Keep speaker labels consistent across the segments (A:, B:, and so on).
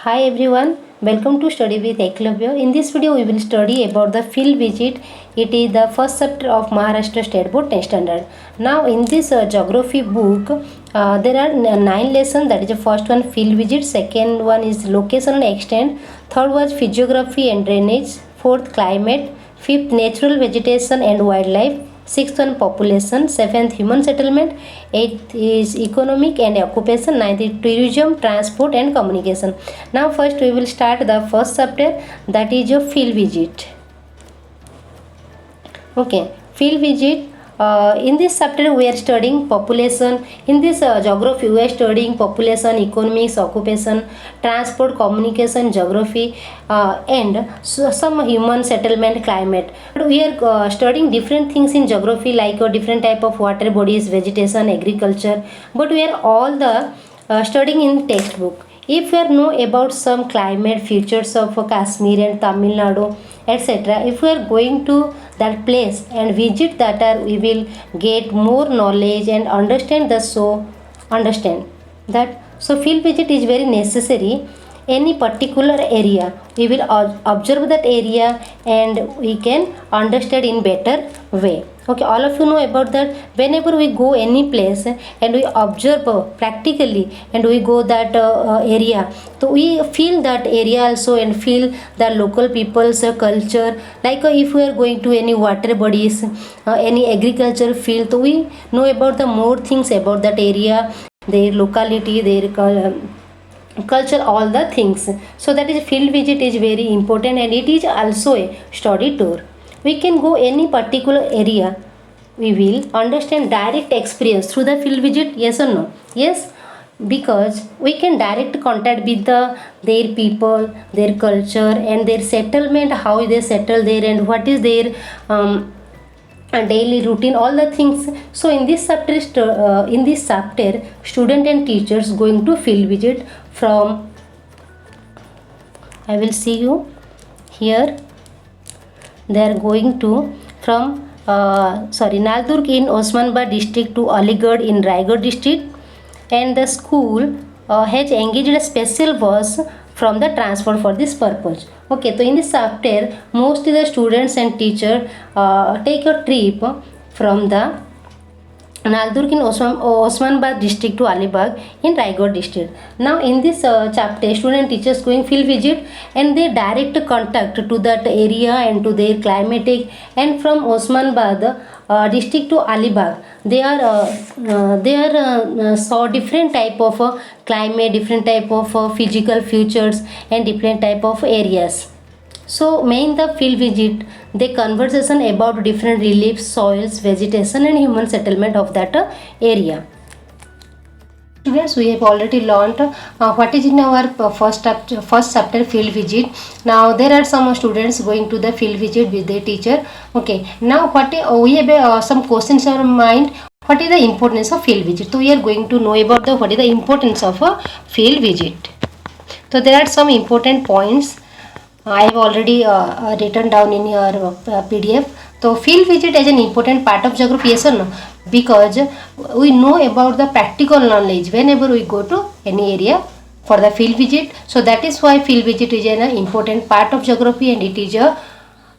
A: Hi everyone, welcome to Study with Eklavya. In this video, we will study about the field visit. It is the first chapter of Maharashtra State Board 10th Standard. Now, in this geography book, there are 9 lessons. That is the first one, field visit. Second one is location and extent. Third was physiography and drainage. Fourth, climate. Fifth, natural vegetation and wildlife. Sixth one, population. Seventh, human settlement. Eighth is economic and occupation. Ninth is tourism, transport and communication. Now first we will start the first chapter, that is your field visit. Okay, field visit. In this chapter we are studying population. In this geography we are studying population, economics, occupation, transport, communication, geography, and some human settlement, climate. We are studying different things in geography, like different type of water bodies, vegetation, agriculture, but we are all the studying in textbook. If you know about some climate features of Kashmir and Tamil Nadu, etc., if we are going to that place and visit that, we will get more knowledge and understand the understand that. So field visit is very necessary. Any particular area, we will observe that area and we can understand in better way. Okay, all of you know about that. Whenever we go any place and we observe practically and we go that area, so we feel that area also and feel the local people's culture. Like if we are going to any water bodies, any agriculture field, so we know about the more things about that area, their locality, their culture, all the things. So that is field visit is very important, and it is also a study tour. We can go any particular area, we will understand direct experience through the field visit. Yes or no? Yes, because we can direct contact with their people, their culture and their settlement, how they settle there and what is their daily routine, all the things. So in this chapter, student and teachers going to field visit from, I will see you here. They are going to from Naldurg in Osmanabad district to Aligarh in Raigad district, and the school has engaged a special bus from the transport for this purpose. Okay, so in this chapter, most of the students and teachers take a trip from the Naldurg in Osmanabad district to Alibag in Raigad district. Now in this chapter, student teachers going field visit and they direct contact to that area and to their climatic, and from Osmanabad district to Alibag they are saw different type of climate, different type of physical features and different type of areas. So main the field visit, they conversation about different reliefs, soils, vegetation and human settlement of that area. Students, we have already learned what is in our first chapter field visit. Now there are some students going to the field visit with their teacher. Okay, now we have some questions in our mind. What is the importance of field visit? So we are going to know about what is the importance of a field visit. So there are some important points I have already written down in your PDF. So field visit is an important part of geography, yes or no? Because we know about the practical knowledge whenever we go to any area for the field visit. So that is why field visit is an important part of geography, and it is a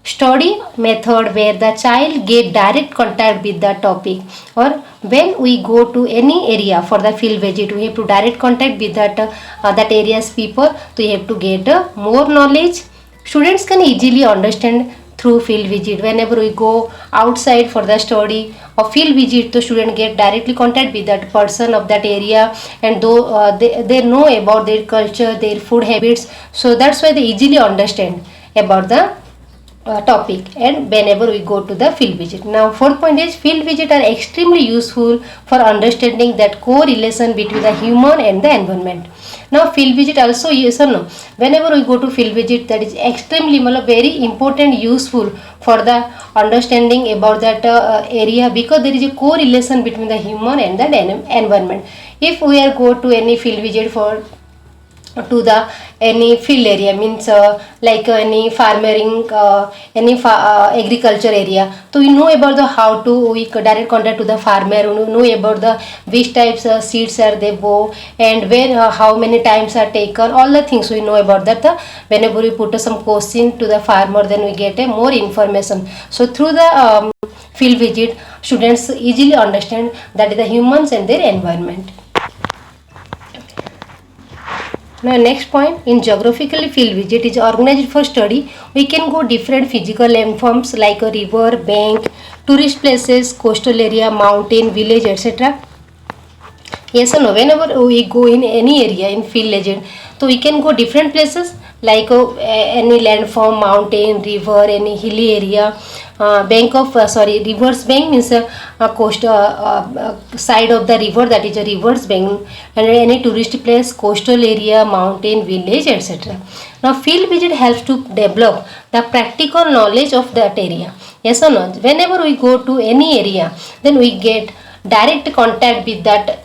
A: study method where the child get direct contact with the topic. Or when we go to any area for the field visit, we have to direct contact with that area's people. So you have to get more knowledge. Students can easily understand through field visit. Whenever we go outside for the study or field visit, the student get directly contact with that person of that area, and though they know about their culture, their food habits. So that's why they easily understand about the topic, and whenever we go to the field visit. Now fourth point is field visit are extremely useful for understanding that correlation between the human and the environment. Now field visit also, yes or no, whenever we go to field visit, that is extremely very important, useful for the understanding about that area, because there is a correlation between the human and the environment. If we are go to any field visit for to the any field area, means like any farming, any agriculture area. So we know about the how to we direct contact to the farmer, we know about the which types of seeds are they bow, and where how many times are taken, all the things we know about that. Whenever we put some question to the farmer, then we get a more information. So through the field visit, students easily understand that is the humans and their environment. Now next point, in geographically field visit is organized for study. We can go different physical landforms like a river, bank, tourist places, coastal area, mountain, village, etc. Yes or no? Whenever we go in any area in field legend, so we can go different places like any landform, mountain, river, any hilly area, bank of rivers bank means a coast side of the river, that is a rivers bank, and any tourist place, coastal area, mountain, village, etc. Now field visit helps to develop the practical knowledge of that area. Yes or no? Whenever we go to any area, then we get direct contact with that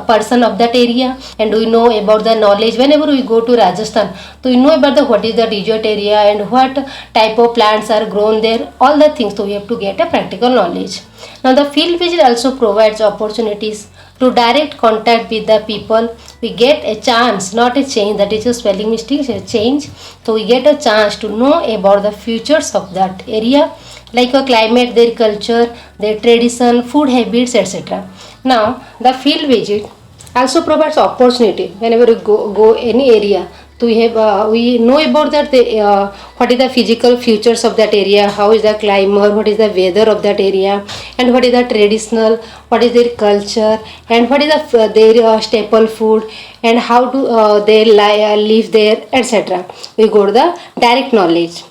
A: person of that area, and we know about the knowledge. Whenever we go to Rajasthan, so we know about the what is the desert area and what type of plants are grown there, all the things. So we have to get a practical knowledge. Now the field visit also provides opportunities to direct contact with the people. We get a chance, not a change, that is a spelling mistake, a change. So we get a chance to know about the futures of that area, like a climate, their culture, their tradition, food habits, etc. Now the field visit also provides opportunity. Whenever we go any area, so we know about that what is the physical features of that area, how is the climate, what is the weather of that area, and what is the traditional, what is their culture, and what is their staple food, and how do they live there, etc. We go to the direct knowledge.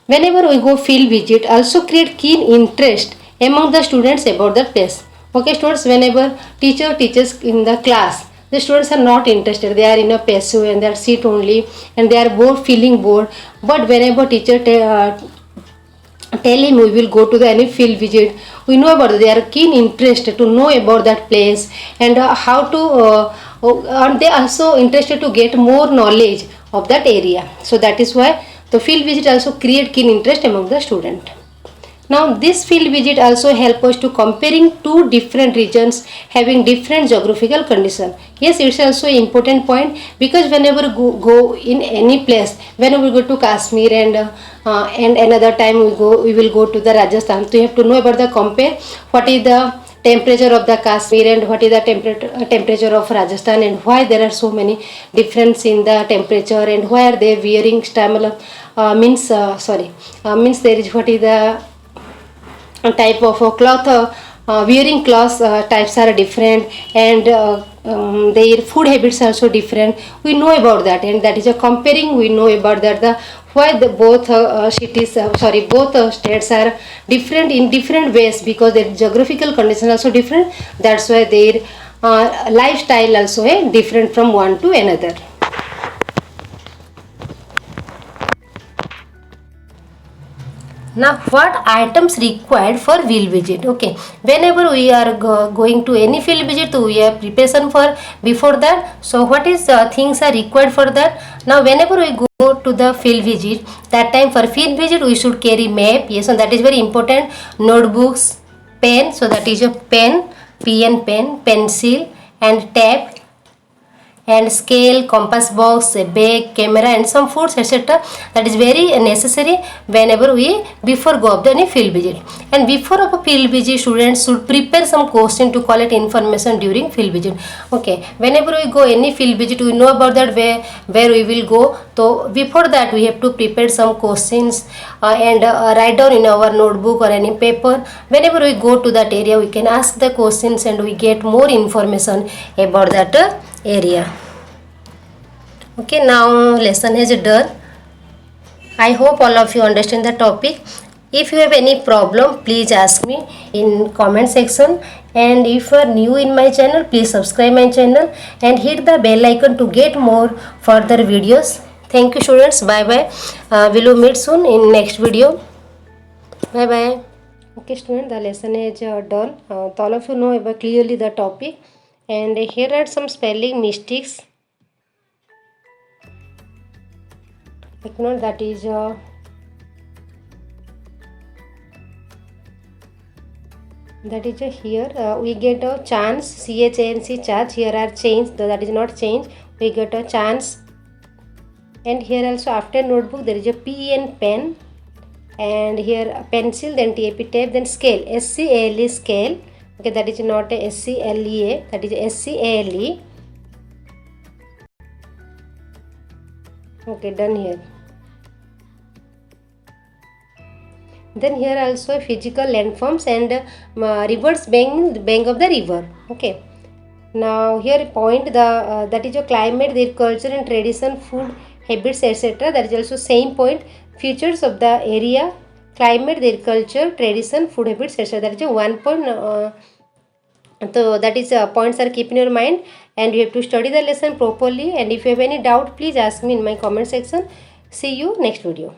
A: Whenever we go field visit, also create keen interest among the students about the place. Okay, students, whenever teacher teaches in the class, the students are not interested. They are in a passive and they are sit only, and they are bored, feeling bored. But whenever teacher tell him we will go to the any field visit, we know about it. They are keen interest to know about that place, and how to and they also interested to get more knowledge of that area. So that is why the field visit also create keen interest among the student. Now this field visit also help us to comparing two different regions having different geographical condition. Yes, it's also an important point, because whenever go in any place, whenever we go to Kashmir and another time we will go to the Rajasthan, so you have to know about the compare what is the temperature of the Kashmir and what is the temperature of Rajasthan, and why there are so many difference in the temperature, and why are they wearing stamina means there is what is the type of cloth wearing clothes types are different, and their food habits are also different. We know about that, and that is a comparing. We know about that the why the both both states are different in different ways, because their geographical conditions also different. That's why their lifestyle also different from one to another. Now what items required for field visit? Okay, whenever we are going to any field visit, we have preparation for before that. So what is things are required for that? Now whenever we go to the field visit, that time for field visit we should carry map. Yes, and that is very important. Notebooks, pen, so that is a pen, pen, pencil, and tab, and scale, compass box, a bag, camera, and some foods, etc. That is very necessary whenever we before go of any field visit. And before of a field visit, students should prepare some question to collect information during field visit. Okay, whenever we go any field visit, we know about that where we will go. So before that we have to prepare some questions and write down in our notebook or any paper. Whenever we go to that area, we can ask the questions and we get more information about that area. Okay, now lesson is done. I hope all of you understand the topic. If you have any problem, please ask me in comment section, and if you are new in my channel, please subscribe my channel and hit the bell icon to get more further videos. Thank you students. Bye bye. We'll meet soon in next video. Bye bye. Okay student, the lesson is done. All of you know clearly the topic, and here are some spelling mistakes. Ignore that is here we get a chance, CHANC, charge. Here are change, that is not change, we get a chance. And here also after notebook there is a PEN, pen, and here a pencil, then TAP, tape, then scale, SCALE, scale. Okay, that is not a SCLEA, that is SCALE. Okay, done here. Then here also physical landforms and rivers, bank of the river. Okay. Now here point the that is your climate, their culture and tradition, food habits, etc. That is also same point. Features of the area, climate, their culture, tradition, food habits, etc. That is a 1 point. So that is points are keep in your mind, and you have to study the lesson properly. And if you have any doubt, please ask me in my comment section. See you next video.